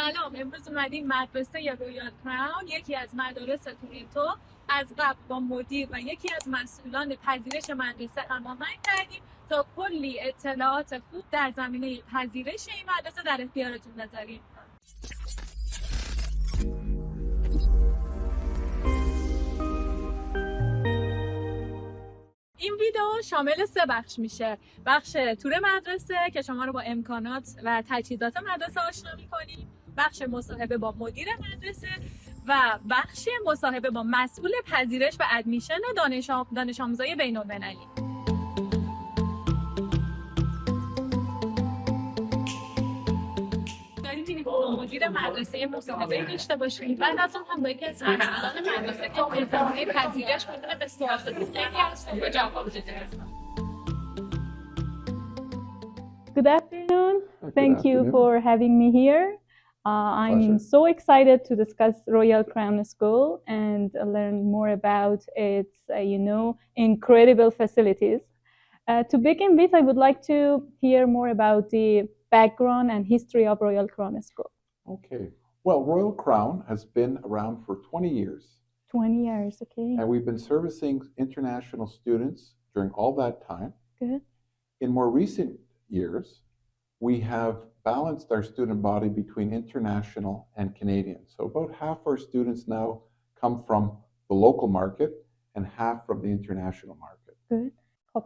سلام، امروز اومدیم مدرسه یا رویال کراون، یکی از مدارس تورنتو، از قبل با مدیر و یکی از مسئولان پذیرش مدرسه هماهنگ کردیم تا کلی اطلاعات خوب در زمینه پذیرش این مدرسه در اختیارتون بذاریم. این ویدیو شامل 3 بخش میشه. بخش تور مدرسه که شما رو با امکانات و تجهیزات مدرسه آشنا می‌کنیم، بخش مصاحبه با مدیر مدرسه و بخش مصاحبه با مسئول پذیرش و ادمیشن دانش آموزای بین‌المللی. داریم با مدیر مدرسه مصاحبه داشته باشیم. بعد از اون هم با یکی از مسئولان مدرسه که امکانات پذیرش می‌تونه به سوالات خیلی هستن و جواب بده. Good afternoon. Thank you for having me here. I'm so excited to discuss Royal Crown School and learn more about its, incredible facilities. To begin with, I would like to hear more about the background and history of Royal Crown School. Okay. Well, Royal Crown has been around for 20 years. 20 years, okay. And we've been servicing international students during all that time. Good. In more recent years, we have balanced our student body between international and Canadian. So about half our students now come from the local market and half from the international market. Good. خب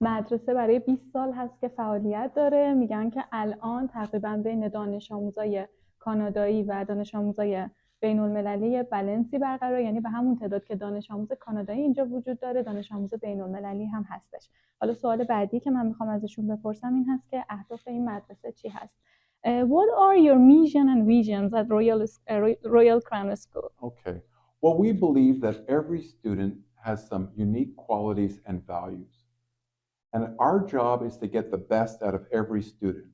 مدرسه برای 20 سال هست که فعالیت داره. میگن که الان تقریبا بین دانش آموزای کانادایی و دانش آموزای بین المللی بالانسی برقرار، یعنی به همون تعداد که دانش آموز کانادایی اینجا وجود داره دانش آموز بین المللی هم هستش. حالا سوال بعدی که من میخوام ازشون بپرسم این هست که اهداف این مدرسه چی هست؟ What are your mission and visions at Royal Crown School? Okay. Well, we believe that every student has some unique qualities and values. And our job is to get the best out of every student.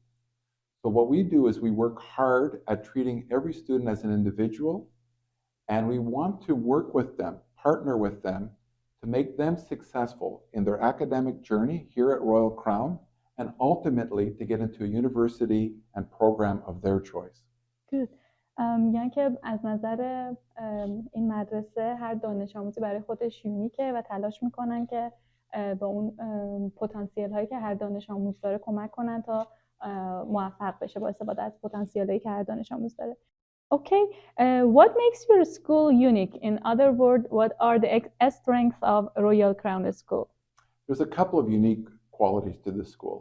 So what we do is we work hard at treating every student as an individual, and we want to work with them, partner with them, to make them successful in their academic journey here at Royal Crown, and ultimately to get into a university and program of their choice. Good. یعنی که از نظر این مدرسه هر دانش آموزی برای خودش یونیکه و تلاش میکنن که با اون پتانسیل هایی که هر دانش آموز داره کمک کنن تا موفق بشه با استفاده از پتانسیل هایی که هر دانش آموز داره. Okay, what makes your school unique? In other words, what are the strengths of Royal Crown School? There's a couple of unique qualities to the school.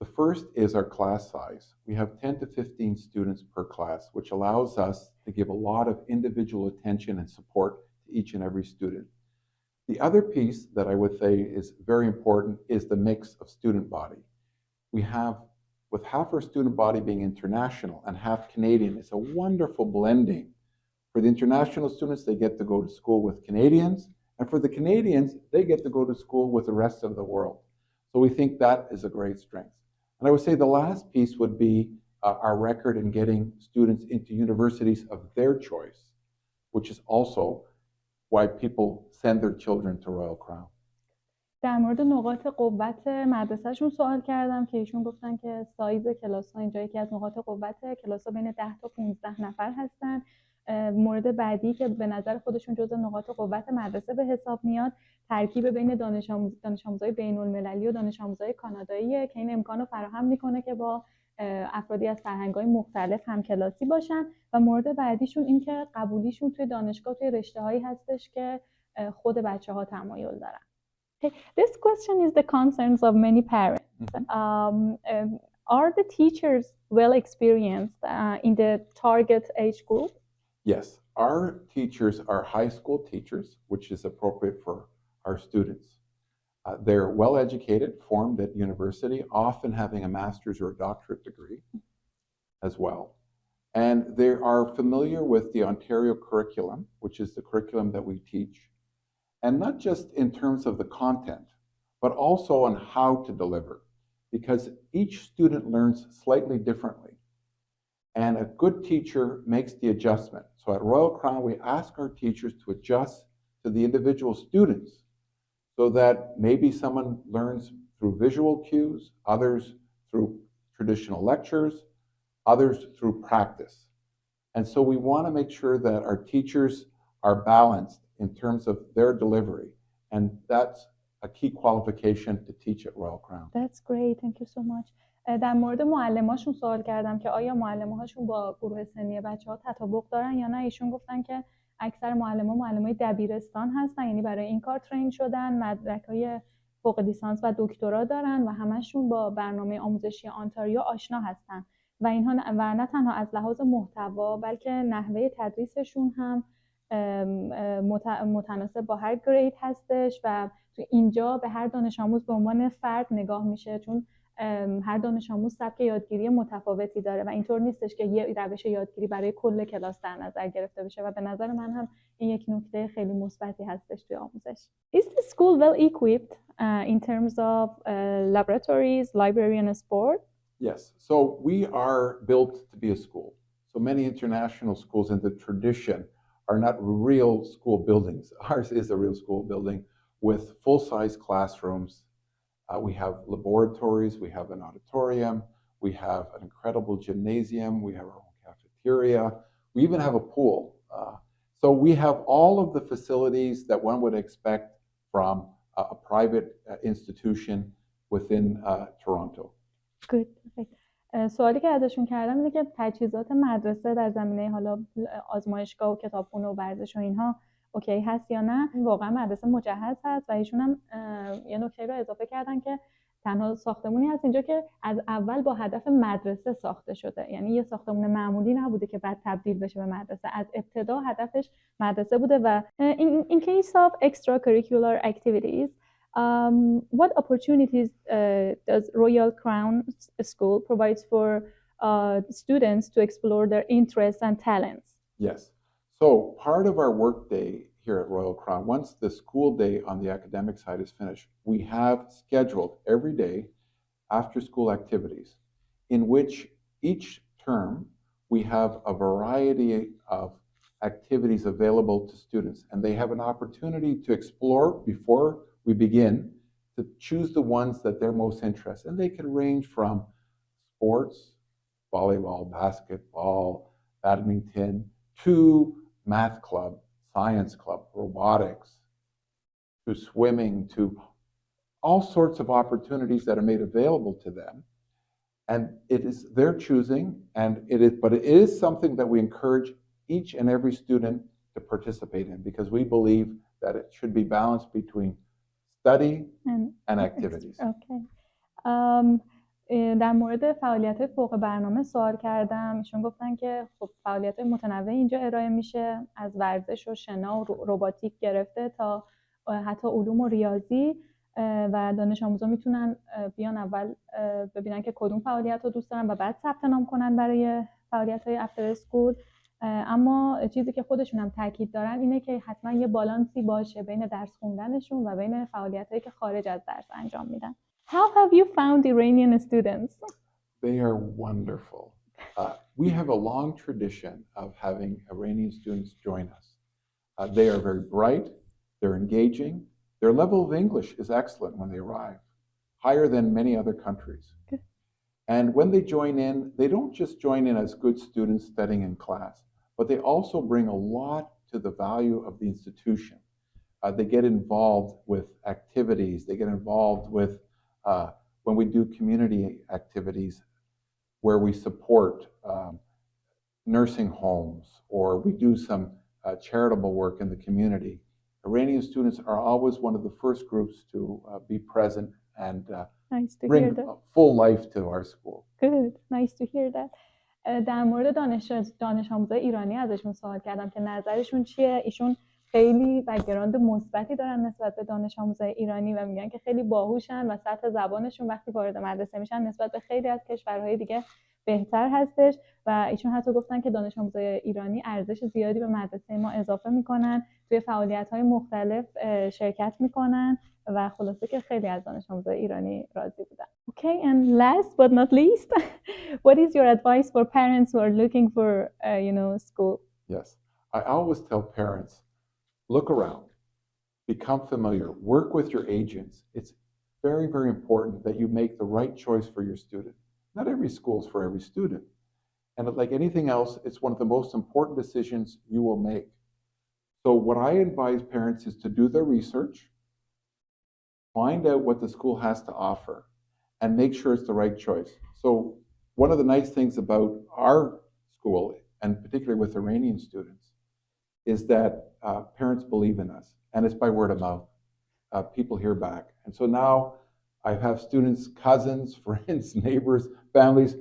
The first is our class size. We have 10 to 15 students per class, which allows us to give a lot of individual attention and support to each and every student. The other piece that I would say is very important is the mix of student body. We have, with half our student body being international and half Canadian, it's a wonderful blending. For the international students, they get to go to school with Canadians, and for the Canadians, they get to go to school with the rest of the world. So we think that is a great strength. And I would say the last piece would be our record in getting students into universities of their choice, which is also why people send their children to Royal Crown. در مورد نقاط قوت مدرسهشون سوال کردم که ایشون گفتن که سایز کلاس ها اینجا یکی از نقاط قوت، کلاس ها بین 10 تا 15 نفر هستن. مورد بعدی که به نظر خودشون جزء نقاط قوت مدرسه به حساب میاد ترکیب بین دانش آموزای بین المللی و دانش آموزای کاناداییه که این امکان رو فراهم میکنه که با افرادی از فرهنگ‌های مختلف همکلاسی باشن. و مورد بعدیشون این که قبولیشون توی دانشگاه توی رشته‌هایی هستش که خود بچه‌ها تمایل دارن. Okay. This question is the concerns of many parents. Are the teachers well experienced in the target age group? Yes, our teachers are high school teachers, which is appropriate for our students. They're well educated, formed at university, often having a master's or a doctorate degree as well. And they are familiar with the Ontario curriculum, which is the curriculum that we teach. And not just in terms of the content, but also on how to deliver, because each student learns slightly differently. And a good teacher makes the adjustment. So at Royal Crown, we ask our teachers to adjust to the individual students so that maybe someone learns through visual cues, others through traditional lectures, others through practice. And so we want to make sure that our teachers are balanced in terms of their delivery. And that's a key qualification to teach at Royal Crown. That's great. Thank you so much. در مورد معلماشون سوال کردم که آیا معلمهاشون با گروه سنی بچه‌ها تطابق دارن یا نه. ایشون گفتن که اکثر معلمای دبیرستان هستن، یعنی برای این کار ترین شدن، مدرک‌های فوق لیسانس و دکترا دارن و همشون با برنامه آموزشی آنتاریو آشنا هستن و اینها نه تنها از لحاظ محتوا بلکه نحوه تدریسشون هم متناسب با هر گرید هستش و تو اینجا به هر دانش آموز به عنوان فرد نگاه میشه، چون هر دانش آموز سبک یادگیری متفاوتی داره و اینطور نیستش که یه روش یادگیری برای کل کلاس در نظر گرفته بشه و به نظر من هم این یک نکته خیلی مثبتی هستش توی آموزش. Is the school well equipped in terms of laboratories, library and sport? Yes. So we are built to be a school. So many international schools in the tradition are not real school buildings. Ours is a real school building with full-size classrooms. We have laboratories, we have an auditorium, we have an incredible gymnasium, we have our own cafeteria, we even have a pool. So we have all of the facilities that one would expect from a private institution within Toronto. Good. سوالی که ازشون کردم اینه که تجهیزات مدرسه در زمینه حالا آزمایشگاه و کتابخونه و ورزش و اینها اوکی هست یا نه. واقعا مدرسه مجهز هست و ایشون هم یه نکته رو اضافه کردن که تنها ساختمونی هست اینجا که از اول با هدف مدرسه ساخته شده، یعنی یه ساختمون معمولی نبوده که بعد تبدیل بشه به مدرسه، از ابتدا هدفش مدرسه بوده. و in case of extracurricular activities, what opportunities does Royal Crown School provides for students to explore their interests and talents? Yes. So part of our work day here at Royal Crown, once the school day on the academic side is finished, we have scheduled every day after school activities in which each term we have a variety of activities available to students, and they have an opportunity to explore before we begin to choose the ones that they're most interested in. And they can range from sports, volleyball, basketball, badminton, to math club, science club, robotics, to swimming, to all sorts of opportunities that are made available to them. And it is their choosing, but it is something that we encourage each and every student to participate in, because we believe that it should be balanced between study and activities. Okay. در مورد فعالیت‌های فوق برنامه سوال کردم. ایشون گفتن که خب فعالیت‌های متنوع اینجا ارائه میشه، از ورزش و شنا و رباتیک گرفته تا حتی علوم و ریاضی و دانش آموزا میتونن بیان اول ببینن که کدوم فعالیت رو دوست دارن و بعد ثبت نام کنن برای فعالیت‌های افتر اسکول. اما چیزی که خودشون هم تاکید دارن اینه که حتما یه بالانسی باشه بین درس خوندنشون و بین فعالیت‌هایی که خارج از درس انجام میدن. How have you found Iranian students? They are wonderful. We have a long tradition of having Iranian students join us. They are very bright, they're engaging. Their level of English is excellent when they arrive, higher than many other countries. And when they join in, they don't just join in as good students studying in class, but they also bring a lot to the value of the institution. They get involved with activities, they get involved with when we do community activities where we support nursing homes or we do some charitable work in the community. Iranian students are always one of the first groups to be present and bring full life to our school. Good, nice to hear that. در مورد دانش آموزای ایرانی ازشون سوال کردم که نظرشون چیه. ایشون خیلی بک‌گراند مثبتی دارن نسبت به دانش آموزای ایرانی و میگن که خیلی باهوشن و سطح زبانشون وقتی وارد مدرسه میشن نسبت به خیلی از کشورهای دیگه بهتر هستش و ایشون حتی گفتن که دانش آموزای ایرانی ارزش زیادی به مدرسه ما اضافه میکنن، توی فعالیت‌های مختلف شرکت میکنن و خلاصه که خیلی از دانش آموزای ایرانی راضی بودن. Okay, and last but not least, what is your advice for parents who are looking for school? Yes, I always tell parents, look around, become familiar, work with your agents. It's very, very important that you make the right choice for your student. Not every school is for every student. And like anything else, it's one of the most important decisions you will make. So what I advise parents is to do their research, find out what the school has to offer, and make sure it's the right choice. So one of the nice things about our school, and particularly with Iranian students, is that parents believe in us, and it's by word of mouth. People hear back. And so now I have students, cousins, friends, neighbors, families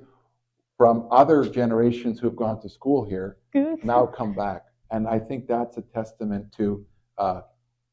from other generations who have gone to school here now come back. And I think that's a testament to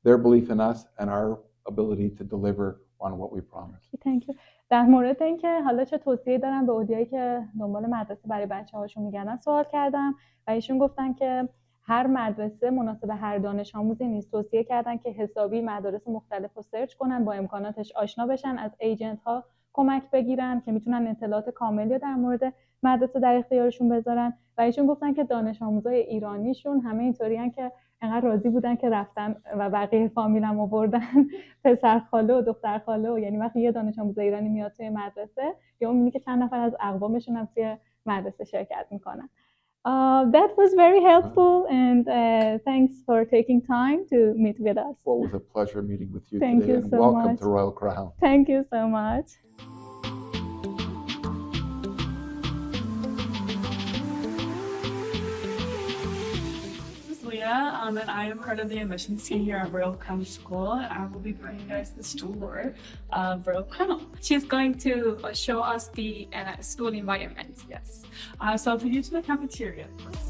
their belief in us and our ability to deliver on what we promise. Thank you. در مورد اینکه حالا چه توصیه دارم به اودیایی که دنبال مدرسه برای بچه‌هاشون میگردن سوال کردم و ایشون گفتن که هر مدرسه مناسب هر دانش آموزی نیست. توصیه کردن که حسابی مدارس مختلف رو سرچ کنن، با امکاناتش آشنا بشن، از ایجنت ها کمک بگیرن که میتونن اطلاعات کاملی در مورد مدرسه در اختیارشون بذارن و ایشون گفتن که دانش آموزای ایرانیشون همه اینطورین که انقدر راضی بودن که رفتن و بقیه فامیلم آوردن پسر خاله و دختر خاله و یعنی وقتی یه دانش آموز ایرانی میاد توی مدرسه یا میبینی که چند نفر از اقوامشون هم توی مدرسه شرکت میکنن. That was very helpful and thanks for taking time to meet with us. Well, it was a pleasure meeting with you Thank today, you and so welcome much. to Royal Crown. Thank you so much. And I am part of the admissions team here at Royal Crown School, and I will be bringing you guys this tour of Royal Crown. She's going to show us the school environment. Yes. So I'll take you to the cafeteria first.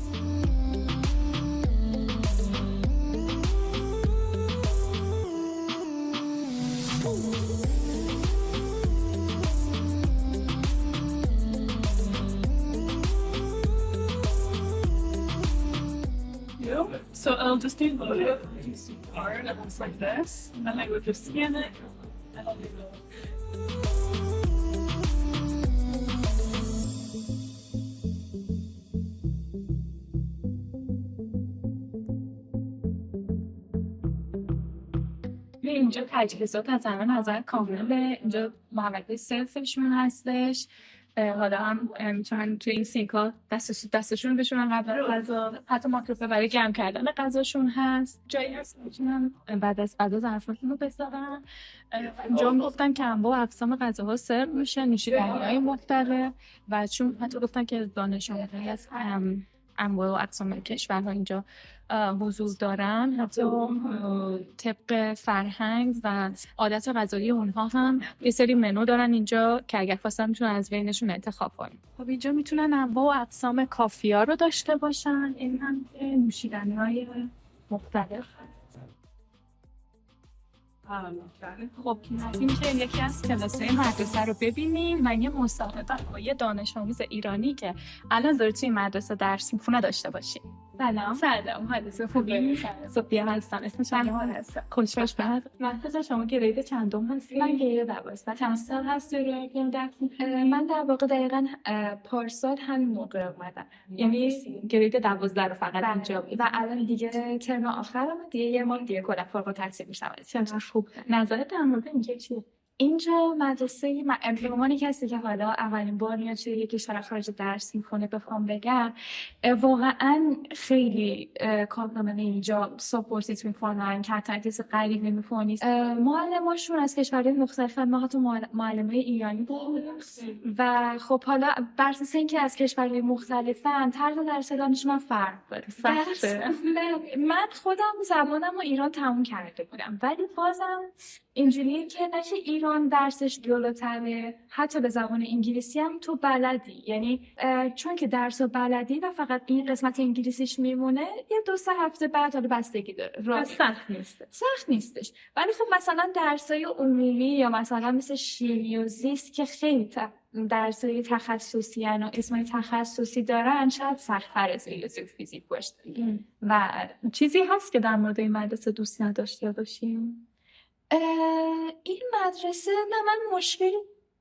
So it'll just be loaded into the card. It looks like this, and I would just scan it, and I'll be loaded. اینجا تجهیزات از همه نظر کامله. اینجا محوطه سلفشون هستش. حالا هم میتونن توی این سینکا دستشون بشونن قبل غذا، حتی مایکروفر برای جمع کردن غذاشون هست. جایی هست میتونن بعد از غذا ظرفاشون رو بذارن. اینجا گفتن که انواع و اقسام غذاها سرو میشه، نوشیدنی‌های مختلف و چون حتی گفتن که دانش آموزی از انواع و اقسام کشورها اینجا حضور دارن، حتی طبق فرهنگ و عادت غذایی اونها هم یه سری منو دارن اینجا که اگر خواستن میتونن از بینشون انتخاب کنن. خب اینجا میتونن انواع و اقسام کافی‌ها رو داشته باشن، این هم نوشیدنی‌های مختلف. خب این که یکی از کلاس‌های مدرسه رو ببینیم و یه مصاحبه با یه دانش آموز ایرانی که الان داره توی مدرسه درس می‌خونه داشته باشیم. سلام حالتون خوبی؟ صوفیا هستم. اسم شما هست؟ خوشحال شدم. مثلا شما گرید چندم هستی؟ من گرید 12. چند سال هست من در واقع دقیقاً پارسال همین موقع اومدم. یعنی گرید 12 رو فقط اینجا و الان دیگه ترم آخرم، دیگه یه ماه دیگه کلا فارغ التحصیل میشم. چقدر خوب. نظرت در مورد اینجا چیه؟ اینجا مدرسه به عنوان کسی که حالا اولین بار میاد توی یک کشور خارج درس میکنه بخوام بگم واقعا خیلی کارنامه اینجا ساپورتیت میکنن که حتی کسی غریب نمیکنی. معلماشون از کشورهای مختلف، ما حتی معلمای ایرانی داریم و خب حالا بر اساس اینکه از کشورهای مختلفن طرز درس دانششون فرق داره. من خودم زبانم رو ایران تموم کرده بودم ولی بازم اینجوریه که نشه ایران درسش جلوتره، حتی به زبان انگلیسی هم تو بلدی، یعنی چون که درس رو بلدی و فقط این قسمت انگلیسیش میمونه یه 2-3 هفته بعد حالا بستگی داره. سخت نیستش ولی خب مثلا درسای عمومی یا مثلا مثل شیمی و زیست که خیلی درسای تخصصی و اسمای تخصصی دارن شاید سخت‌تر از ریاضی و فیزیک باشه. و چیزی هست که در مورد این مدرسه دوست نداشته باشیم؟ این مدرسه نه، من مشکلی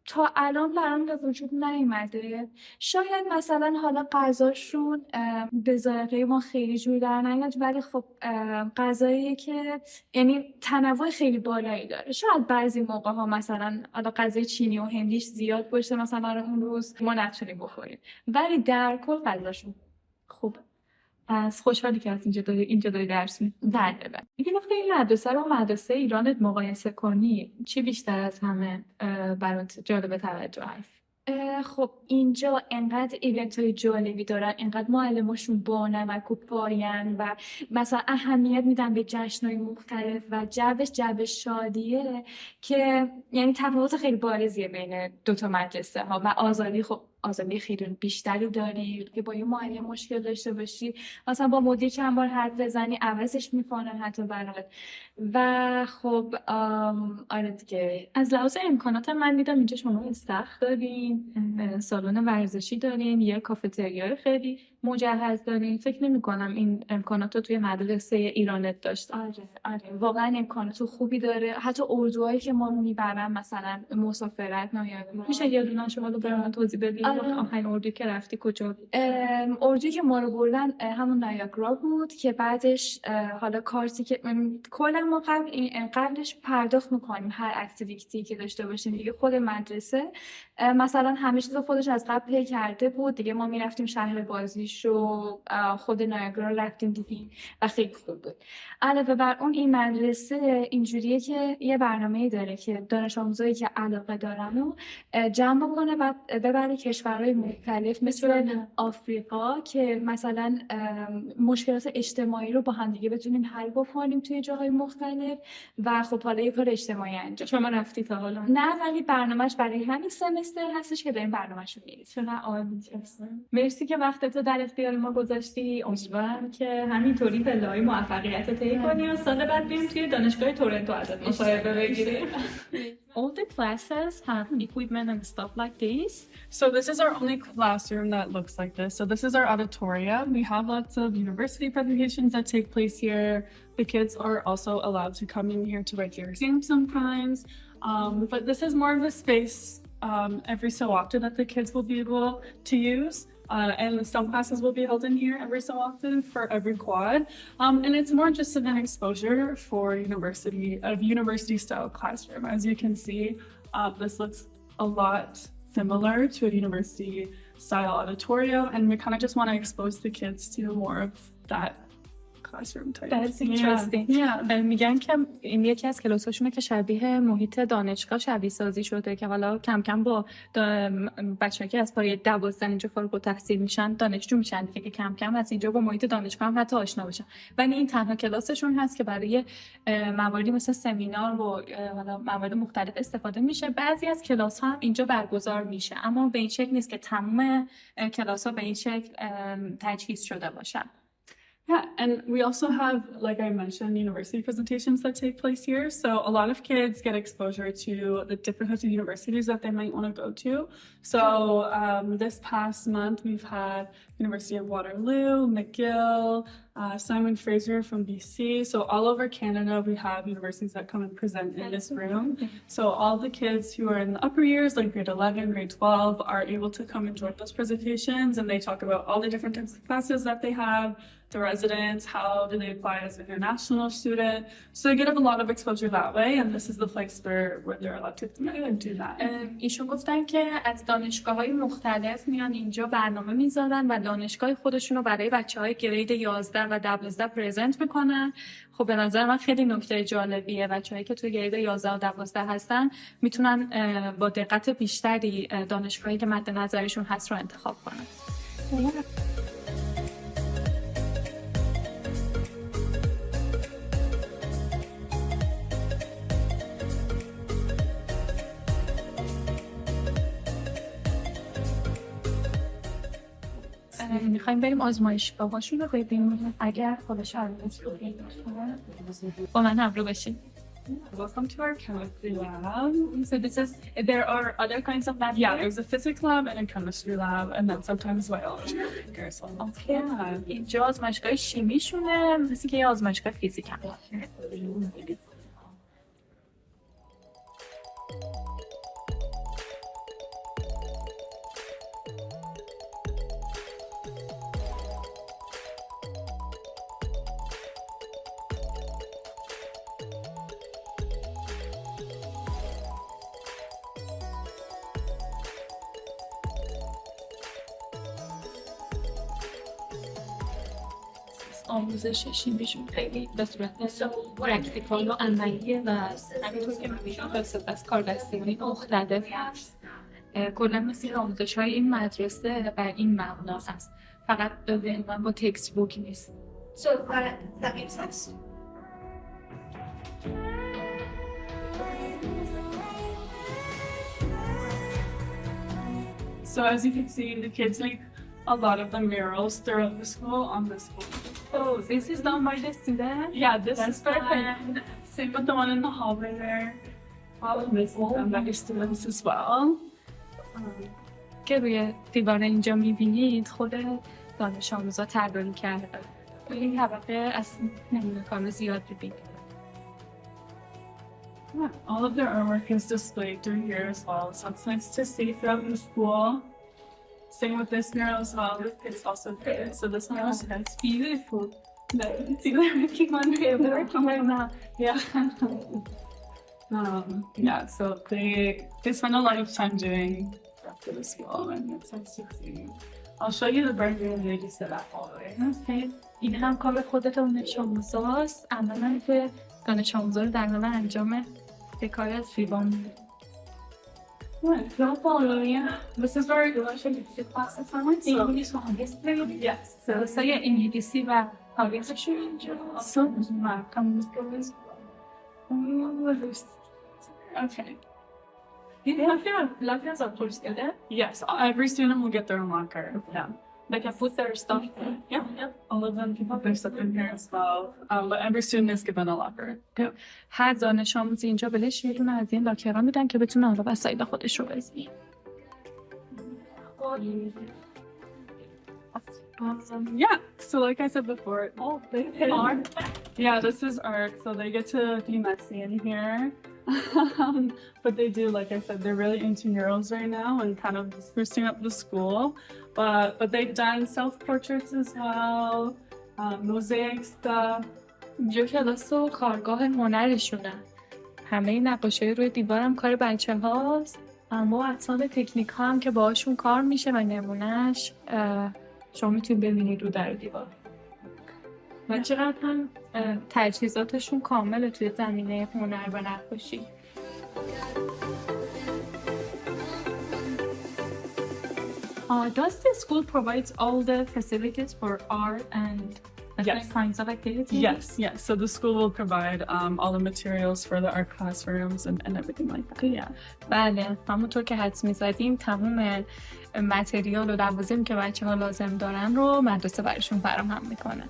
تا الان برام به وجود نیومده. شاید مثلا حالا غذاشون به ذائقه ما خیلی جور در نیاد، ولی خب غذاییه که یعنی تنوع خیلی بالایی داره. شاید بعضی موقع ها مثلا حالا غذای چینی و هندیش زیاد باشه، مثلا اون روز ما نتونیم بخوریم، ولی در کل غذاشون خوبه. از خوشحالی که از اینجا داری درس میدی. اگه وقتی این مدرسه رو مدرسه ایرانت مقایسه کنی، چی بیشتر از همه برات جالب توجه هست؟ خب اینجا انقدر ایونت‌های جالبی دارن، انقدر معلماشون بانمک و پاین و مثلا اهمیت میدن به جشن‌های مختلف و جوش شادیه که یعنی تفاوت خیلی بارزیه بین دوتا مدرسه ها. و آزادی، خب آزادی خیلی بیشتری داری که با یه معلم مشکل داشته باشی، مثلا با مدیر چند بار حرف بزنی عوضش میکنن حتی برات. و خب آره دیگه، از لحاظ امکانات من دیدم اینجا شما استخر دارین، سالن ورزشی دارین، یه کافتریای خیلی مجهز دارین. فکر نمی‌کنم این امکانات رو توی مدرسه ایرانت داشت. آره واقعا امکانات خوبی داره. حتی اردوهایی که ما میبرن مثلا مسافرت نایاب، میشه یه دونه شما رو برام توضیح بدید؟ آخرین اردویی که رفتی کجا بود؟ اردویی که ما رو بردن همون نایاگرا بود که بعدش حالا کارتی که کلا ما قبلش پرداخت میکنیم هر اکتیویتی که داشته باشیم دیگه. خود مدرسه مثلا همه چیز خودش از قبل پی کرده بود دیگه. ما میرفتیم شهر بازیشو، خود نایاگرا رفتیم دیدیم و خیلی خوب بود. علاوه بر اون این مدرسه اینجوریه که یه برنامه‌ای داره که دانش آموزایی که علاقه دارن رو جمع بکنه و ببره کشورهای مختلف مثل آفریقا که مثلا مشکلات اجتماعی رو با هم دیگه بتونیم حل بکنیم توی جاهای مختلف. و خب حالا یه کار اجتماعی انجام. شما رفتی تا حالا؟ نه، ولی برنامه‌اش برای همین سمستر هستش که داریم برنامه‌شو می‌ریم. چقدر عالی. مرسی که وقتتو در اختیار ما گذاشتی. امیدوارم که همینطوری پله‌های موفقیت رو طی کنی و سال بعد بریم توی دانشگاه تورنتو ازت مصاحبه بگیریم. All the classes have equipment and stuff like this. So this is our only classroom that looks like this. So this is our auditorium. We have lots of university presentations that take place here. The kids are also allowed to come in here to write their exams sometimes. But this is more of a space every so often that the kids will be able to use. And some classes will be held in here every so often for every quad. And it's more just an exposure for university style classroom. As you can see, this looks a lot similar to a university style auditorium. And we kind of just want to expose the kids to more of that classroom type. That's interesting. Yeah. میگن که این یکی از کلاساشونه که شبیه محیط دانشگاه شبیه سازی شده که حالا کم کم با بچه‌ها که از پایه 12 اینجا فارغ التحصیل میشن دانشجو میشن دیگه، که کم کم از اینجا با محیط دانشگاه هم حتی آشنا بشن. ولی این تنها کلاسشون هست که برای مواردی مثل سمینار و حالا موارد مختلف استفاده میشه. بعضی از کلاس‌ها هم اینجا برگزار میشه، اما به این شکل نیست که تمام کلاس‌ها به این شکل تجهیز شده باشن. Yeah, and we also have, like I mentioned, university presentations that take place here. So a lot of kids get exposure to the different types of universities that they might want to go to. So this past month, we've had University of Waterloo, McGill, Simon Fraser from BC. So all over Canada, we have universities that come and present in this room. So all the kids who are in the upper years, like grade 11, grade 12, are able to come and join those presentations, and they talk about all the different types of classes that they have, the residents, how do they apply as an international student. So they get a lot of exposure that way, and this is the place where they're allowed to do that. ایشون گفتن که از دانشگاه‌های مختلف میان اینجا برنامه میذارن و دانشگاه خودشون رو برای بچه‌های گرید 11 و 12 پرزنت میکنن. خب به نظر من خیلی نکته جالبیه. بچه‌هایی که توی گرید 11 و 12 هستن میتونن با دقت بیشتری دانشگاهی که مد نظرشون هست رو انتخاب کنن. میخوایم بریم آزمایشگاهاشون رو ببینیم اگر خودش با من همراه بشین. Welcome to our chemistry lab. So there are other kinds of labs? Yeah, there's a physics lab and a chemistry lab, and then sometimes biology. Okay. اینجا آزمایشگاه شیمیشونه، مثل که یه آزمایشگاه فیزیک هم. آموزش شیمیشون خیلی به صورت پرکتیکال و عملیه و همینطور که می‌بینید از کاردستی‌های مختلف هست. کلا مثل آموزش‌های این مدرسه بر این مبنا هست، فقط به عنوان با تکست بوک نیست. So that makes sense. So as you can see, the kids make a lot of the murals throughout the school on this board. Oh, this is done by the student? Yeah, this That's is perfect. same with the one in the hallway there. All of this is done by the students as well. که روی دیوار اینجا می‌بینید خود دانش آموزا طراحی کرده. این طبقه از نمونه کار زیاد ببینید. Yeah, all of their artwork is displayed through here as well, so it's nice to see throughout the school. Same with this mural as well. This kid's also good. So this one also has beautiful. No, you can see they're working on it. They're working right now. Yeah. Yeah. So they spend a lot of time doing after the school, and it's nice to see. I'll show you the burn room they just did that all the way. Okay. این هم کار خود دانش آموزاست. عملاً که دانش آموزا رو در حال انجام کاری از فیبان می‌بینید. This is where you should do classes on it. انگلیس و هنگستی؟ Yes. درسای انگلیسی و هنگستی اینجا. Okay. Lockers are full student. Yes, every student will get their own locker. Yeah. They can put their stuff. Yeah. All of them can put their stuff in here as well. But every student is given a locker. هر دانش آموزی اینجا بهش یه دونه از این لاکرها میدن که بتونه حالا وسایل خودش رو بذاره. Yeah, so like I said before, art. Yeah, this is art, so they get to be messy in here. But they do, like I said, they're really into murals right now and kind of sprucing up the school. But they've done self-portraits as well, mosaic stuff. اینجا کلاس و کارگاه هنرشونه. همه نقاشی روی دیوارم کار بچه هاست. اما اجسام تکنیک ها هم که باهاشون کار میشه و نمونهش شما میتونید ببینید رو در دیوار. و چقدر هم تجهیزاتشون کامله توی زمینه هنر و نقاشی. Does the school provides all the facilities for art and different kinds of activities? Yes. So the school will provide all the materials for the art classrooms and everything like that. Yeah. بله، همونطور که حدس می‌زدیم تمام متریال و لوازمی که بچه‌ها لازم دارن رو مدرسه براشون فراهم میکنه.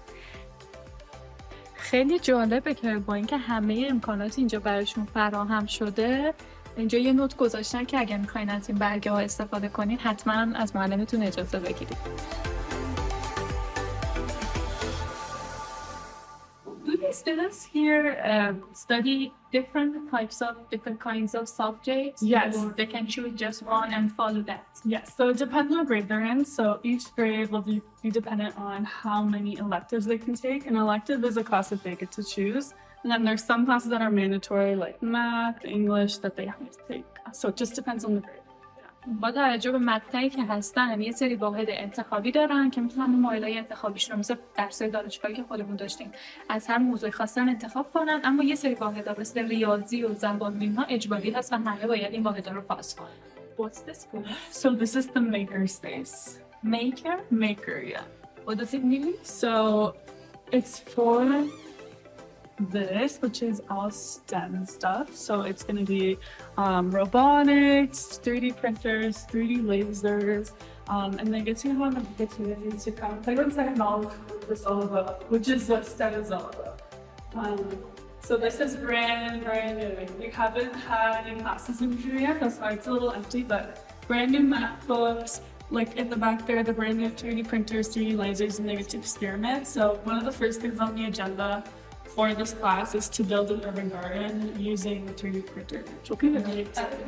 خیلی جالبه که با اینکه همه امکانات اینجا براشون فراهم شده، اینجا یه نوت گذاشتن که اگر میخواین از این برگه ها استفاده کنین حتما از معلمتون اجازه بگیرید. Students here study different kinds of subjects. Yes. Or they can choose just one and follow that. Yes, so it depends on grade they're in. So each grade will be dependent on how many electives they can take. An elective is a class that they get to choose. And then there's some classes that are mandatory, like math, English, that they have to take. So it just depends on the grade. با توجه به مقطعی که هستن یه سری واحد انتخابی دارن که میتونن اون مایلای انتخابیشون رو مثل درس‌های دانشگاهی که خودمون داشتیم از هر موضوعی خواستن انتخاب کنن، اما یه سری واحدها مثل ریاضی و زبان و اینها اجباری هست و همه باید این واحدها رو پاس کنن. What's this for? So this is the maker space. Maker, yeah. What does it mean? So it's for this, which is all STEM stuff. So it's going to be robotics, 3D printers, 3D lasers, and they get to have an opportunity to kind of play with technology, which is all about, which is what STEM is all about. So this is brand new. We haven't had any classes in here yet, that's why it's a little empty, but brand new math books. Like in the back there, the brand new 3D printers, 3D lasers, and they get to experiment. So one of the first things on the agenda for this class is to build an urban garden using the 3D printer.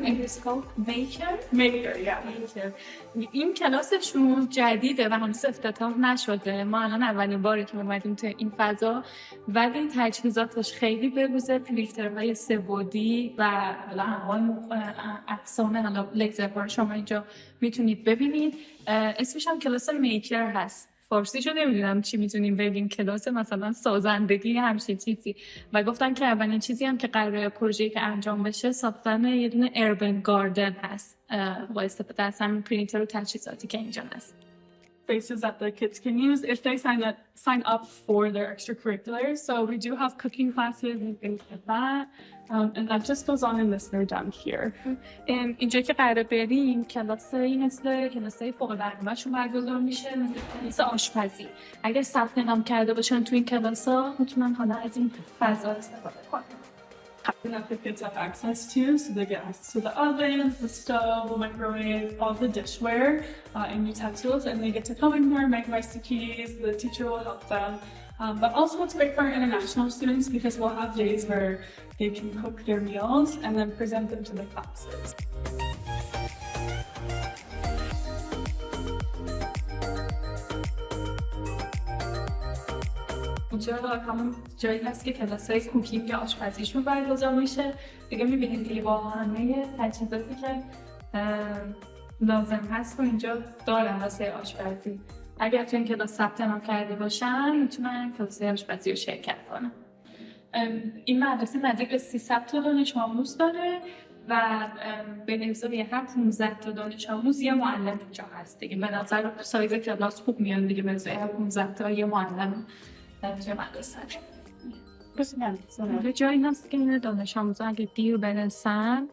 And it's called Maker, yeah. این کلاسشون جدیده و هنوز افتتاح نشده. ما الان اولین باری که اومدیم تو این فضا، ولی تجهیزاتش خیلی بروزه. پرینترهای سه‌بعدی و اقسام لگزرها شما اینجا میتونید ببینید. اسمش هم کلاس میکر هست. فارسیشو نمیدونم چی میتونیم بگیم، کلاس مثلا سازندگی همچین چیزی. و گفتن که اولین چیزی هم که قراره پروژه‌ای که انجام بشه ساختن یه دونه اربن گاردن هست با استفاده از همین پرینتر و تجهیزاتی که اینجا هست. Spaces that the kids can use if they sign up for their extracurriculars. So we do have cooking classes and things like that. And that just goes on in this room down here. اینجا که قراره بریم کلاسایی مثل کلاسای فوق برنامه‌شون برگزار میشه، مثل کلاس آشپزی. اگه ثبت نام کرده باشن تو این کلاس‌ها میتونن حالا از این فضا استفاده کنن. That the kids have access to, so they get access to the ovens, the stove, the microwave, all the dishware and utensils, and they get to come in here, make recipes. The teacher will help them. But also it's great for our international students because we'll have days where they can cook their meals and then present them to the classes. اینجا همون جایی هست که کلاس‌های کوکینگ یا آشپزیشون برگزار میشه. دیگه می‌بینید که با همه تجهیزاتی که لازم هست رو اینجا دارن واسه آشپزی. اگر تو این کلاس ثبت نام کرده باشن میتونن کلاس آشپزی رو شرکت کنن. این مدرسه نزدیک به 300 تا دانش آموز داره و به ازای هر 15 تا دانش آموز یه معلم اینجا هست دیگه. به نظر سایز کلاس خوب میاد دیگه، به ازای هر 15 تا یه معلم توی مدرسه. جایی هست که این دانش آموزا اگه دیر برسن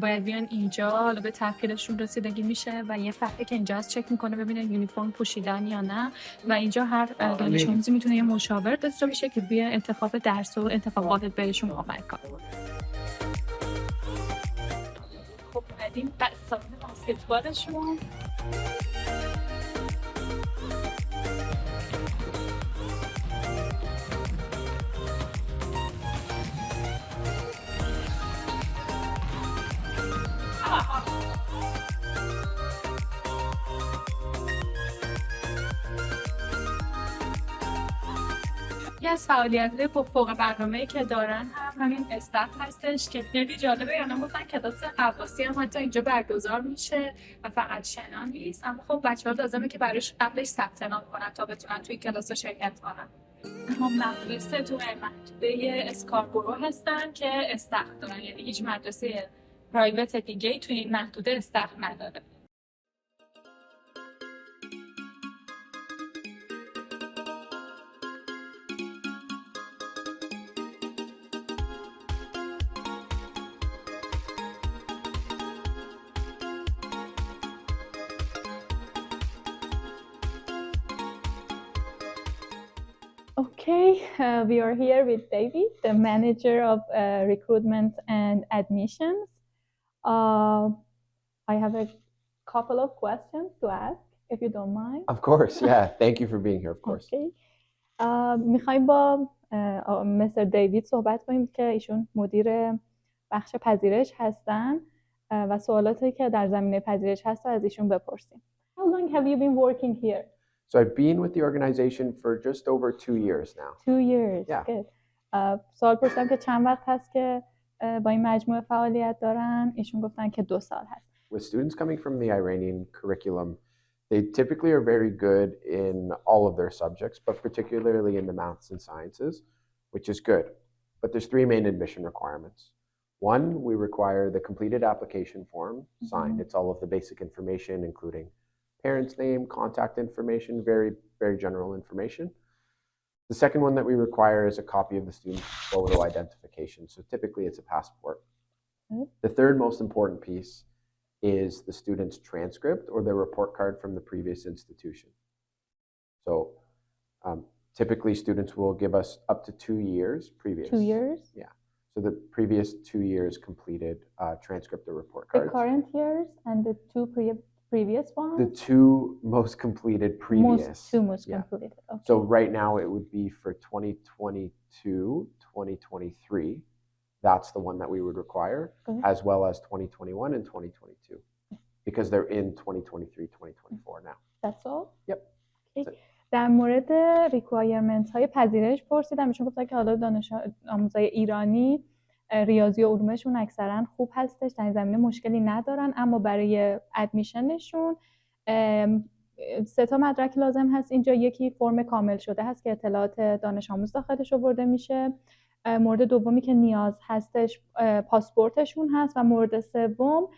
باید بیان اینجا، حالا به تأخیرشون رسیدگی میشه و یه فقطه که اینجا هست چک میکنه ببینه یونیفرم پوشیدن یا نه و اینجا هر دانش آموزی میتونه یه مشاور داشته باشه که بیا انتخاب درس و انتخابات بهشون کمک کنه. خب بعدیم سالن بسکتبالشون. یکی از فعالیت‌های فوق برنامه‌ای که دارن همین استاف هستش که خیلی جالبه. یعنی گفتن کلاس غواصی هم حتی اینجا برگزار میشه و فقط شنا نیست، اما خب بچه‌ها لازمه که براش قبلش ثبت نام کنن تا بتونن توی کلاس شرکت کنن. ما مدرسه تو محدوده اسکاربورو هستن که استاف دارن، یعنی هیچ مدرسه پرایوت دیگه توی این محدوده استاف نداره. Okay, we are here with David, the manager of recruitment and admissions. I have a couple of questions to ask, if you don't mind. Of course, yeah. Thank you for being here, of course. Okay. میخوایم با مستر دیوید صحبت کنیم که ایشون مدیر بخش پذیرش هستن و سوالاتی که در زمینه پذیرش هست رو از ایشون بپرسیم. How long have you been working here? So I've been with the organization for just over 2 years now. 2 years. Yeah. Good. سوال پرسیدم که چند وقت هست که با این مجموعه فعالیت دارن. ایشون گفتن که 2 سال هست. With students coming from the Iranian curriculum, they typically are very good in all of their subjects, but particularly in the maths and sciences, which is good. But there's 3 main admission requirements. 1, we require the completed application form signed. It's all of the basic information, including parents' name, contact information, very, very general information. The second one that we require is a copy of the student's photo identification. So typically it's a passport. The third most important piece is the student's transcript or their report card from the previous institution. So typically students will give us up to 2 years previous. 2 years? Yeah. So the previous 2 years completed transcript or report cards. The current years and the 2 previous ones? The 2 most completed previous. Most completed. Okay. So right now it would be for 2022, 2023. That's the one that we would require, as well as 2021 and 2022, because they're in 2023, 2024 now. That's all? Yep. Okay. در مورد ریکوایرمنت های پذیرش پرسیدم. ایشون گفتن که حالا دانش آموزای ایرانی ریاضی و علومشون اکثرا خوب هستش، در این زمینه مشکلی ندارن، اما برای ادمیشنشون سه تا مدرک لازم هست اینجا. یکی فرم کامل شده هست که اطلاعات دانش آموز داخلش آورده میشه. مورد دومی که نیاز هستش پاسپورتشون هست و مورد سوم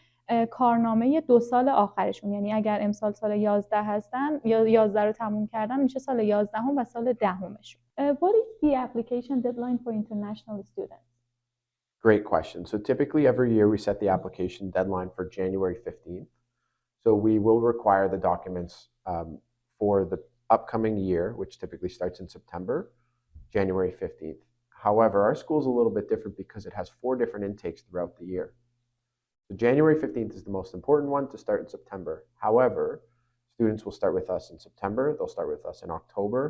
کارنامه 2 سال آخرشون، یعنی اگر امسال سال 11 هستن یا 11 رو تموم کردن میشه سال 11 و سال 10شون. What is the application deadline for international students? Great question. So typically every year we set the application deadline for January 15th. So we will require the documents for the upcoming year, which typically starts in September, January 15th. However, our school is a little bit different because it has 4 different intakes throughout the year. So January 15th is the most important one to start in September. However, students will start with us in September, they'll start with us in October,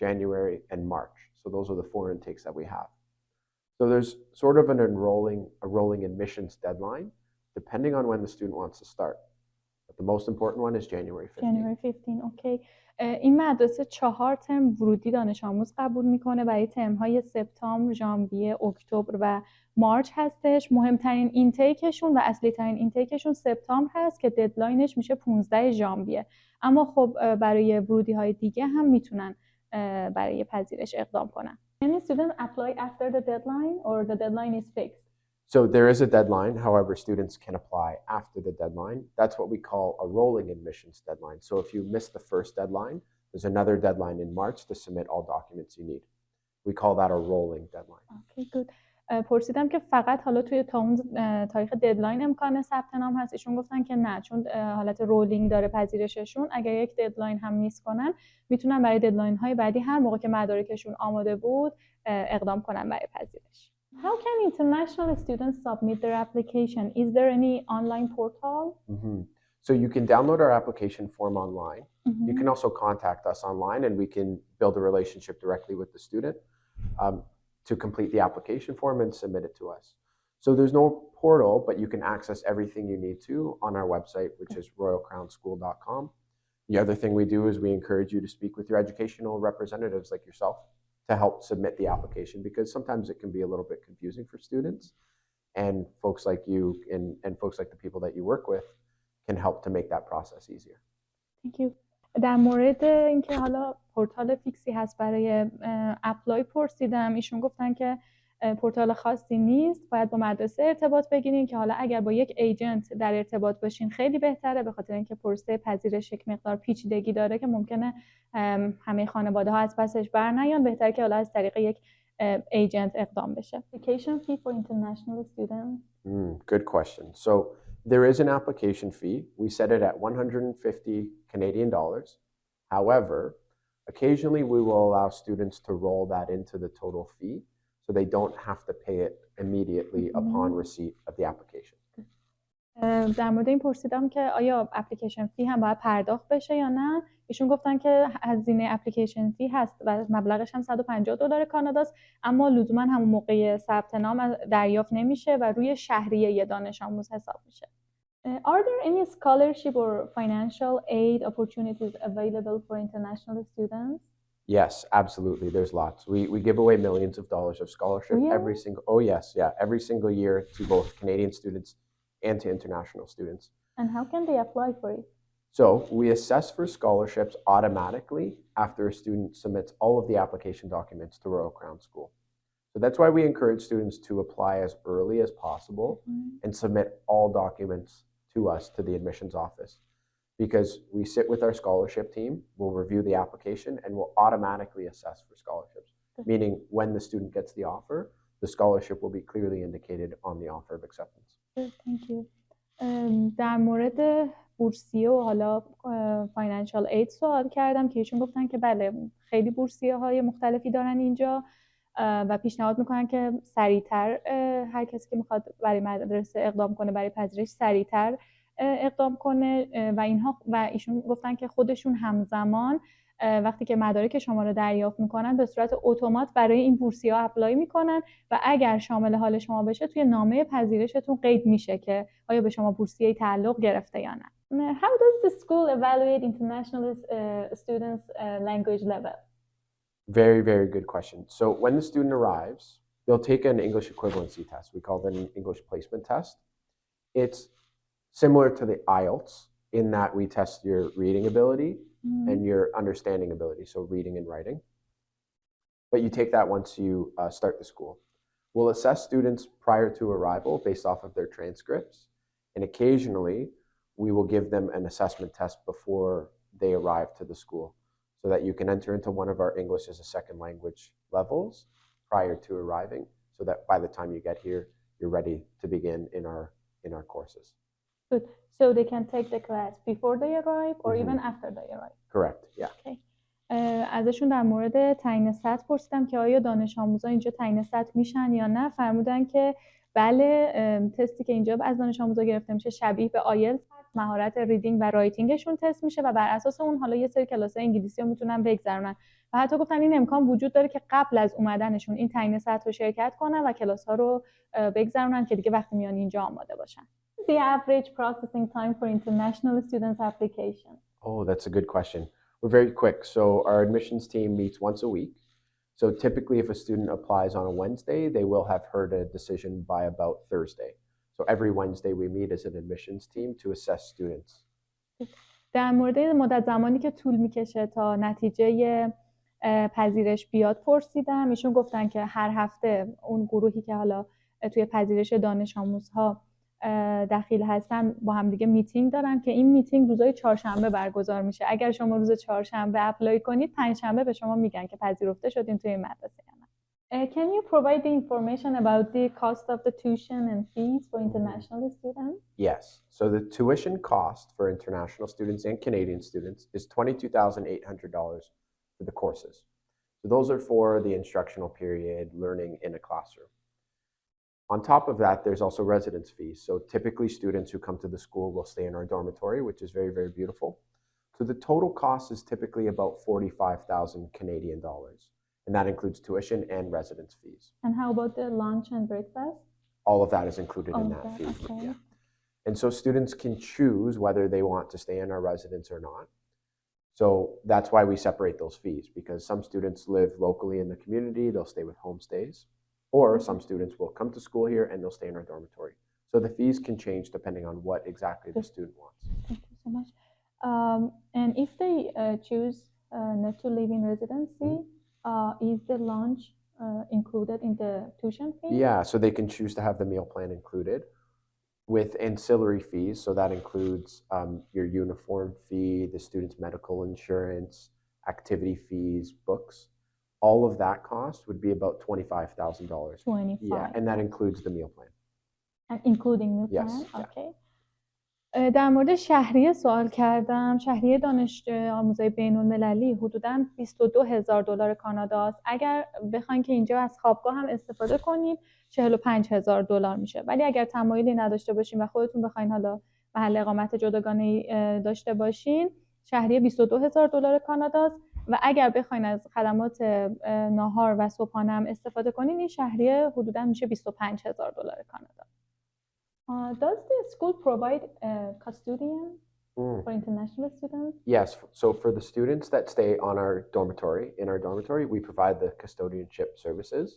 January, and March. So those are the 4 intakes that we have. So there's sort of a rolling admissions deadline, depending on when the student wants to start. But the most important one is January 15th. January 15, okay. این مدرسه 4 ترم ورودی دانش آموز قبول میکنه برای ترم‌های سپتامبر، ژانویه، اکتبر و مارچ هستش. مهمترین اینتیکشون و اصلی ترین اینتیکشون سپتامبر هست که ددلاینش میشه 15 ژانویه. اما خب برای ورودی های دیگه هم میتونن برای پذیرش اقدام کنن. Any student apply after the deadline or the deadline is fixed? So there is a deadline, however, students can apply after the deadline. That's what we call a rolling admissions deadline. So if you miss the first deadline, there's another deadline in March to submit all documents you need. We call that a rolling deadline. Okay, good. پرسیدم که فقط حالا توی تا اون تاریخ ددلاین امکان ثبت نام هست. ایشون گفتن که نه، چون حالت رولینگ داره پذیرششون. اگر یک ددلاین هم میس کنن میتونن برای ددلاین های بعدی هر موقع که مدارکشون آماده بود اقدام کنن برای پذیرش. How can international students submit their application? Is there any online portal? So you can download our application form online. You can also contact us online and we can build a relationship directly with the student to complete the application form and submit it to us. So there's no portal, but you can access everything you need to on our website, which is royalcrownschool.com. The other thing we do is we encourage you to speak with your educational representatives like yourself to help submit the application, because sometimes it can be a little bit confusing for students, and folks like you and folks like the people that you work with can help to make that process easier. Thank you. در مورد اینکه حالا پورتال فیکسی هست برای اپلای پرسیدم. ایشون گفتن که پورتال خاصی نیست، باید با مدرسه ارتباط بگیرین که حالا اگر با یک ایجنت در ارتباط باشین خیلی بهتره، به خاطر اینکه پروسه پذیرش یک مقدار پیچیدگی داره که ممکنه همه خانواده ها از پسش بر نیان. بهتره که حالا از طریق یک ایجنت اقدام بشه. Application fee for international students? Good question. So there is an application fee. We set it at 150 Canadian dollars. However, occasionally we will allow students to roll that into the total fee, so they don't have to pay it immediately upon receipt of the application. در مورد این پرسیدم که آیا اپلیکیشن فی هم باید پرداخت بشه یا نه. ایشون گفتن که هزینه اپلیکیشن فی هست و مبلغش هم $150 کاناداست، اما لزوما همون موقع ثبت نام دریافت نمیشه و روی شهریه دانش آموز حساب میشه. Are there any scholarship or financial aid opportunities available for international students? Yes, absolutely. There's lots. We give away millions of dollars of scholarship every single year to both Canadian students and to international students. And how can they apply for it? So we assess for scholarships automatically after a student submits all of the application documents to Royal Crown School. So that's why we encourage students to apply as early as possible and submit all documents to us, to the admissions office. Because we sit with our scholarship team, we'll review the application, and we'll automatically assess for scholarships. Meaning when the student gets the offer, the scholarship will be clearly indicated on the offer of acceptance. Thank you. در مورد بورسیه و حالا فاینانشال اید سوال کردم که ایشون گفتن که بله خیلی بورسیه های مختلفی دارن اینجا و پیشنهاد میکنن که سریعتر هر کسی که میخواد برای مدرسه اقدام کنه برای پذیرش سریعتر اقدام کنه و ایشون گفتن که خودشون همزمان وقتی که مدارک شما رو دریافت میکنن به صورت اتومات برای این بورسیه ها اپلای میکنن و اگر شامل حال شما بشه توی نامه پذیرشتون قید میشه که آیا به شما بورسیه تعلق گرفته یا نه. How does the school evaluate international students language level? Very, very good question. So when the student arrives, they'll take an English equivalency test. We call that an English placement test. It's similar to the IELTS in that we test your reading ability and your understanding ability, so reading and writing. But you take that once you start the school. We'll assess students prior to arrival based off of their transcripts, and occasionally we will give them an assessment test before they arrive to the school so that you can enter into one of our English as a second language levels prior to arriving, so that by the time you get here, you're ready to begin in our courses. Good. So they can take the class before they arrive or even after they arrive. Correct, yeah. Okay. ازشون در مورد تعیین سطح پرسیدم که آیا دانش آموزا اینجا تعیین سطح میشن یا نه. فرمودن که بله، تستی که اینجا از دانش آموزا گرفته میشه شبیه به آیلتس، مهارت ریدینگ و رایتینگشون تست میشه و بر اساس اون حالا یه سری کلاس‌های انگلیسی رو میتونن بگذرونن و حتی گفتن این امکان وجود داره که قبل از اومدنشون این تعیین سطح رو شرکت کنن و کلاس‌ها رو بگذرونن که دیگه وقتی میان اینجا آماده باشن. The average processing time for international students application. Oh, that's a good question. We're very quick. So our admissions team meets once a week. So typically if a student applies on a Wednesday, they will have heard a decision by about Thursday. So every Wednesday we meet as an admissions team to assess students. در مورد مدت زمانی که طول میکشه تا نتیجه پذیرش بیاد پرسیدم. ایشون گفتن که هر هفته اون گروهی که حالا توی پذیرش دانش آموزها دخیل هستن با هم دیگه میتینگ دارن که این میتینگ روزهای چهارشنبه برگزار میشه. اگر شما روز چهارشنبه اپلای کنید، پنجشنبه به شما میگن که پذیرفته شدین توی مدرسه یا نه. Can you provide the information about the cost of the tuition and fees for international students? Yes. So the tuition cost for international students and Canadian students is $22,800 for the courses. So those are for the instructional period, learning in a classroom. On top of that, there's also residence fees. So typically students who come to the school will stay in our dormitory, which is very, very beautiful. So the total cost is typically about 45,000 Canadian dollars. And that includes tuition and residence fees. And how about the lunch and breakfast? All of that is included in that fee. Okay. Yeah. And so students can choose whether they want to stay in our residence or not. So that's why we separate those fees, because some students live locally in the community, they'll stay with homestays. Or some students will come to school here and they'll stay in our dormitory. So the fees can change depending on what exactly the student wants. Thank you so much. And if they choose not to live in residency, is the lunch included in the tuition fee? Yeah, so they can choose to have the meal plan included with ancillary fees. So that includes your uniform fee, the student's medical insurance, activity fees, books. All of that cost would be about $25,000. 25. Yeah, and that includes the meal plan. And including meal plan? Yes. Yeah. Okay. در مورد شهریه سوال کردم. شهریه دانش آموزای بین المللی حدوداً $22,000 کاناداست. اگر بخواین که اینجا از خوابگاه هم استفاده کنید $45,000 میشه. ولی اگر تمایلی نداشته باشین و خودتون بخواین حالا محل اقامت جداگانه‌ای داشته باشین، شهریه $22,000 کاناداست و اگر بخواین از خدمات ناهار و صبحانه هم استفاده کنین، این شهریه حدوداً میشه $25,000 کانادا. Does the school provide custodian for international students? Yes. So for the students that stay on our dormitory, we provide the custodianship services.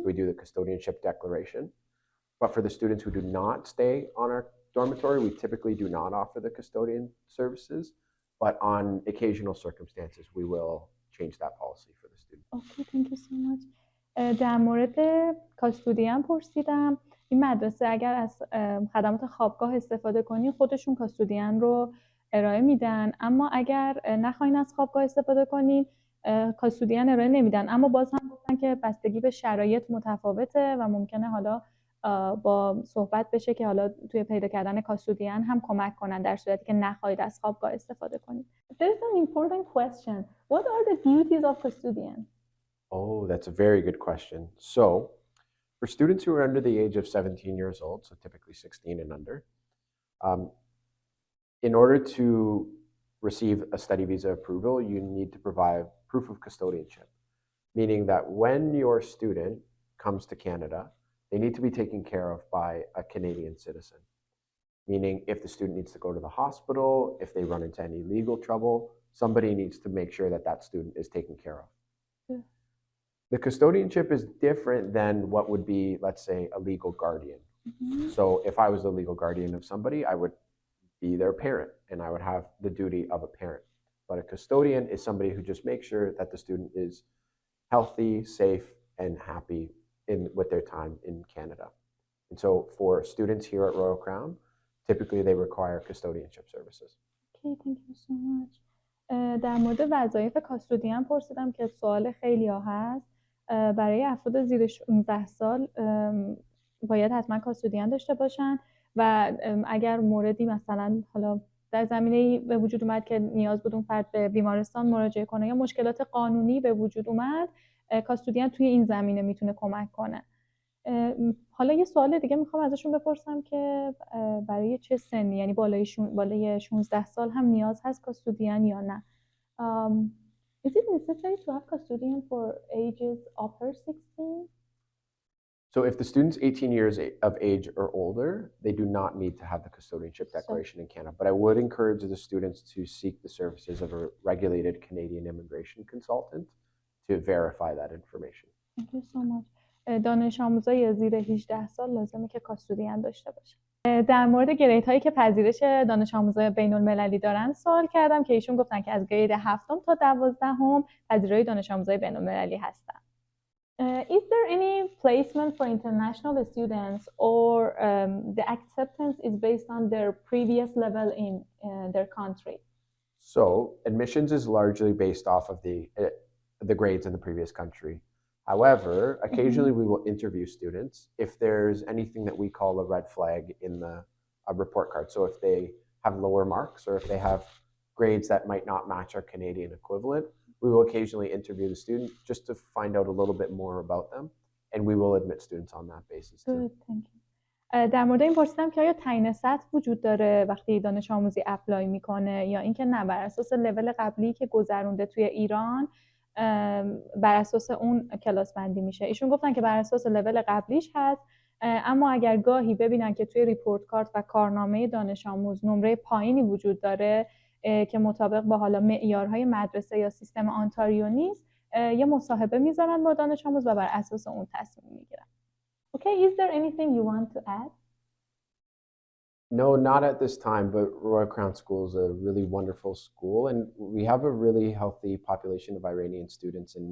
We do the custodianship declaration. But for the students who do not stay on our dormitory, we typically do not offer the custodian services. But on occasional circumstances, we will change that policy for the student. Okay, thank you so much. در مورد کاستودیان پرسیدم. این مدرسه اگر از خدمات خوابگاه استفاده کنی خودشون کاستودیان رو ارائه میدن، اما اگر نخواین از خوابگاه استفاده کنین کاستودیان ارائه نمیدن. اما باز هم گفتن که بستگی به شرایط متفاوته و ممکنه حالا با صحبت بشه که حالا توی پیدا کردن کاستودیان هم کمک کنن در صورتی که نخواهید از خوابگاه استفاده کنید. There's an important question. What are the duties of custodian? Oh, that's a very good question. So for students who are under the age of 17 years old, so typically 16 and under, in order to receive a study visa approval, you need to provide proof of custodianship, meaning that when your student comes to Canada, they need to be taken care of by a Canadian citizen, meaning if the student needs to go to the hospital, if they run into any legal trouble, somebody needs to make sure that that student is taken care of. Yeah. The custodianship is different than what would be, let's say, a legal guardian. So if I was the legal guardian of somebody, I would be their parent, and I would have the duty of a parent. But a custodian is somebody who just makes sure that the student is healthy, safe, and happy with their time in Canada. And so for students here at Royal Crown, typically they require custodianship services. Okay, thank you so much. در مورد وظایف کاستودین پرسیدم که سوال خیلی ها هست. برای افراد زیر 19 سال باید حتما کاستودین داشته باشن و اگر موردی مثلا حالا در زمینه‌ای به وجود اومد که نیاز بود اون فرد به بیمارستان مراجعه کنه یا مشکلات قانونی به وجود اومد، کاستودین توی این زمینه میتونه کمک کنه. حالا یه سوال دیگه میخوام ازشون بپرسم که برای چه سنی، یعنی بالای 16 سال هم نیاز هست کاستودین یا نه؟ Is it necessary to have custodian for ages upper 16? So if the student's 18 years of age or older, they do not need to have the custodianship declaration in Canada. But I would encourage the students to seek the services of a regulated Canadian immigration consultant to verify that information. Thank you so much. دانش آموزای زیر 18 سال لازمه که کاستودین داشته باشه. در مورد گرید هایی که پذیرش دانش آموزای بین المللی دارند سوال کردم که ایشون گفتن که از گرید 7 تا 12 پذیرای دانش آموزای بین المللی هستن. Is there any placement for international students or the acceptance is based on their previous level in their country? So admissions is largely based off of the grades in the previous country. However, occasionally we will interview students if there's anything that we call a red flag in the report card. So if they have lower marks or if they have grades that might not match our Canadian equivalent, we will occasionally interview the student just to find out a little bit more about them, and we will admit students on that basis too. Good, thank you. در مورد این پرسیدم که آیا تعیین سطح وجود داره وقتی دانش آموزی اپلای میکنه یا اینکه نه بر اساس لول قبلی که گذرونده توی ایران بر اساس اون کلاس بندی میشه. ایشون گفتن که بر اساس لول قبلیش هست، اما اگر گاهی ببینن که توی ریپورت کارت و کارنامه دانش آموز نمره پایینی وجود داره که مطابق با حالا معیارهای مدرسه یا سیستم آنتاریو نیست، یه مصاحبه میذارن با دانش آموز و بر اساس اون تصمیم میگیرن. Okay, is there anything you want to add? No, not at this time, but Royal Crown School is a really wonderful school, and we have a really healthy population of Iranian students, and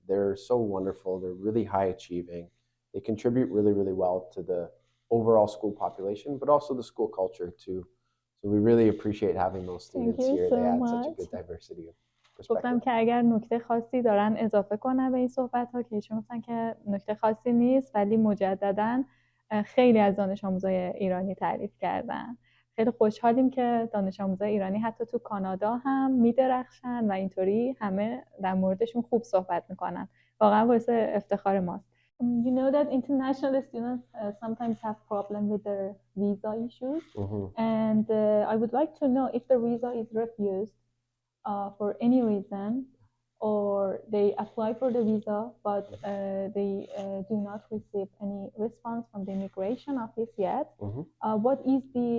they're so wonderful. They're really high achieving. They contribute really, really well to the overall school population, but also the school culture too. So we really appreciate having those students here. They add such a good diversity of perspective. گفتم که اگر نکته خاصی دارن اضافه کنن به این صحبت‌ها که ایشون گفتن که نکته خاصی نیست، ولی مجدداً خیلی از دانش آموزای ایرانی تعریف کردن. خیلی خوشحالیم که دانش آموزای ایرانی حتی تو کانادا هم میدرخشن و اینطوری همه در موردشون خوب صحبت میکنن. واقعا باعث افتخار ماست. You know that international students sometimes have problem with their visa issues, and I would like to know if the visa is refused for any reason, or they apply for the visa but they do not receive any response from the immigration office yet. What is the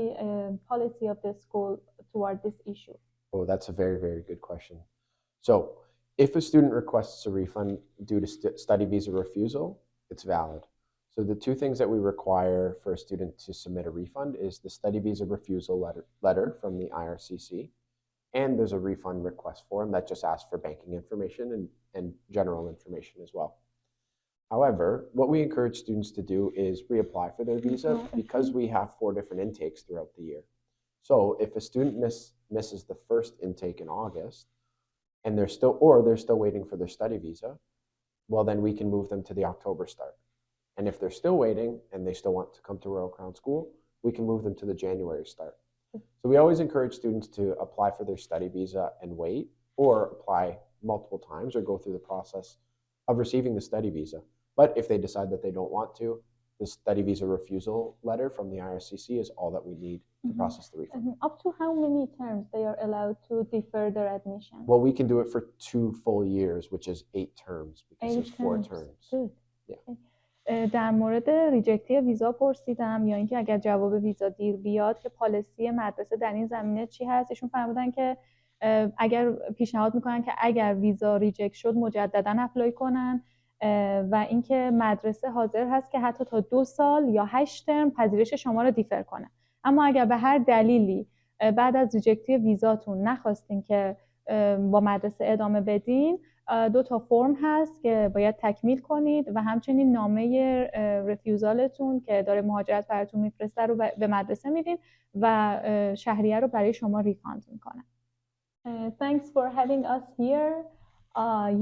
policy of the school toward this issue? Oh, that's a very, very good question. So if a student requests a refund due to study visa refusal, it's valid. So the two things that we require for a student to submit a refund is the study visa refusal letter from the IRCC, and there's a refund request form that just asks for banking information and general information as well. However, what we encourage students to do is reapply for their visa because we have 4 different intakes throughout the year. So if a student misses the first intake in August and they're still waiting for their study visa, well then we can move them to the October start. And if they're still waiting and they still want to come to Royal Crown School, we can move them to the January start. So we always encourage students to apply for their study visa and wait, or apply multiple times or go through the process of receiving the study visa. But if they decide that they don't want to, the study visa refusal letter from the IRCC is all that we need to process the refund. Up to how many terms they are allowed to defer their admission? Well, we can do it for 2 full years, which is 8 terms because there's 4 terms. Good. Yeah. Okay. در مورد ریجکتی ویزا پرسیدم یا اینکه اگر جواب ویزا دیر بیاد که پالیسی مدرسه در این زمینه چی هست. ایشون فرمودن که اگر پیشنهاد میکنن که اگر ویزا ریجکت شد مجددا اپلای کنن و اینکه مدرسه حاضر هست که حتی تا 2 سال یا 8 ترم پذیرش شما رو دیفر کنه. اما اگر به هر دلیلی بعد از ریجکتی ویزاتون نخواستین که با مدرسه ادامه بدین، 2 تا فرم هست که باید تکمیل کنید و همچنین نامه رفیوزالتون که داره مهاجرت براتون میفرسته رو به مدرسه میدین و شهریه رو برای شما ریفاند میکنن. Thanks for having us here.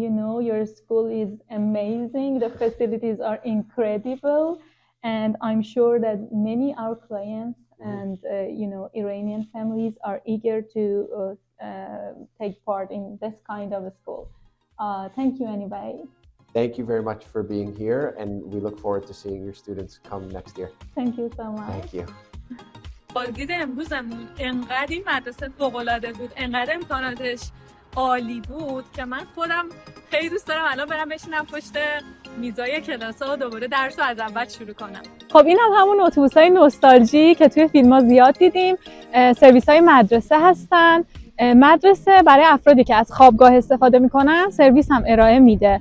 You know, your school is amazing. The facilities are incredible, and I'm sure that many our clients and Iranian families are eager to take part in this kind of a school. Thank you anyway. Thank you very much for being here, and we look forward to seeing your students come next year. Thank you so much. Thank you. بازدید امروزمون انقدر این مدرسه فوق‌العاده بود، انقدر امکاناتش عالی بود که من خودم خیلی دوست دارم الان برم بشینم پشت میزای کلاس‌ها و دوباره درس رو از اول شروع کنم. خب این هم همون اتوبوس‌های نوستالژی که توی فیلم‌ها زیاد دیدیم، سرویس‌های مدرسه هستن. مدرسه برای افرادی که از خوابگاه استفاده میکنن سرویس هم ارائه میده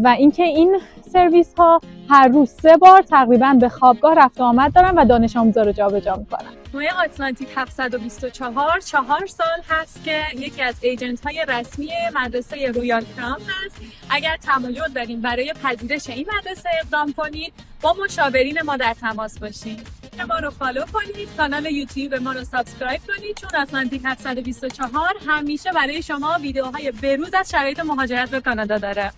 و اینکه این سرویس ها هر روز 3 بار تقریبا به خوابگاه رفت و آمد دارن و دانش آموزا رو جابجا میکنن. توی آتلانتیک 724 4 سال هست که یکی از ایجنت های رسمی مدرسه رویال کرام هست. اگر تمایل دارین برای پذیرش این مدرسه اقدام کنید، با مشاورین ما در تماس باشید. ما رو فالو کنید، کانال یوتیوب ما رو سابسکرایب کنید، چون آتلانتیک 724 همیشه برای شما ویدیوهای بروز از شرایط مهاجرت به کانادا داره.